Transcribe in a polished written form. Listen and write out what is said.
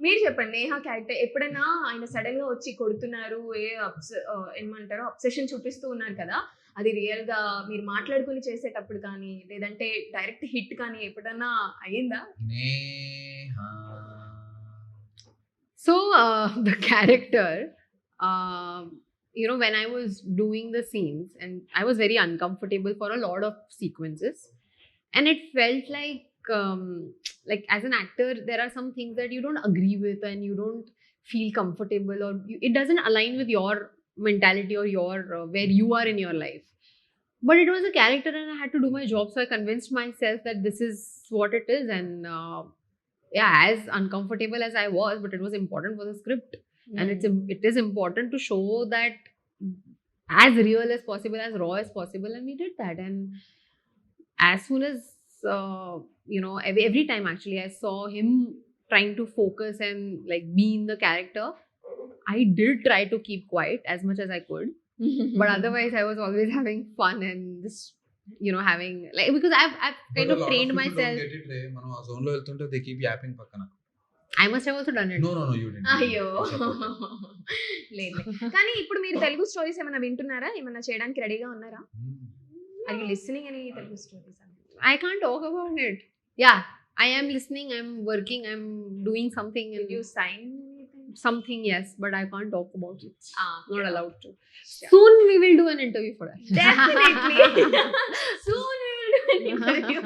మీరు చెప్పండి నేహా క్యారెక్టర్ ఎప్పుడైనా ఆయన సడన్ గా వచ్చి కొడుతున్నారు ఏమంటారు అబ్సెషన్ చూపిస్తూ ఉన్నారు కదా, అది రియల్ గా మీరు మాట్లాడుకుని చేసేటప్పుడు కానీ లేదంటే డైరెక్ట్ హిట్ కానీ ఎప్పుడన్నా అయ్యిందా? Neha So the character, when I was doing the scenes, and I was very uncomfortable for a lot of sequences, and it felt like as an actor there are some things that you don't agree with and you don't feel comfortable, or it doesn't align with your mentality or your where you are in your life. But it was a character and I had to do my job, so I convinced myself that this is what it is. And yeah, as uncomfortable as I was, but it was important for the script. And it is important to show that as real as possible, as raw as possible, and we did that. And as soon as every time actually I saw him trying to focus and like be in the character, I did try to keep quiet as much as I could. But otherwise I was always having fun and just having like, because I've kind of trained myself. మనం ఆ zone లో వెళ్తుంటే they keep yapping పక్కన. I must have also done it. No, you didn't. అయ్యో లేదు. కానీ ఇప్పుడు మీరు తెలుగు స్టోరీస్ ఏమైనా వింటున్నారా? ఏమైనా చేయడానికి రెడీగా ఉన్నారా? Are you listening any Telugu stories? I can't talk about it. Yeah, I am listening, I'm working, I'm doing something. Did you sign anything? Something, yes, but I can't talk about it. Not allowed to. Sure. Soon we will do an interview for that. Definitely. Soon we will do an interview.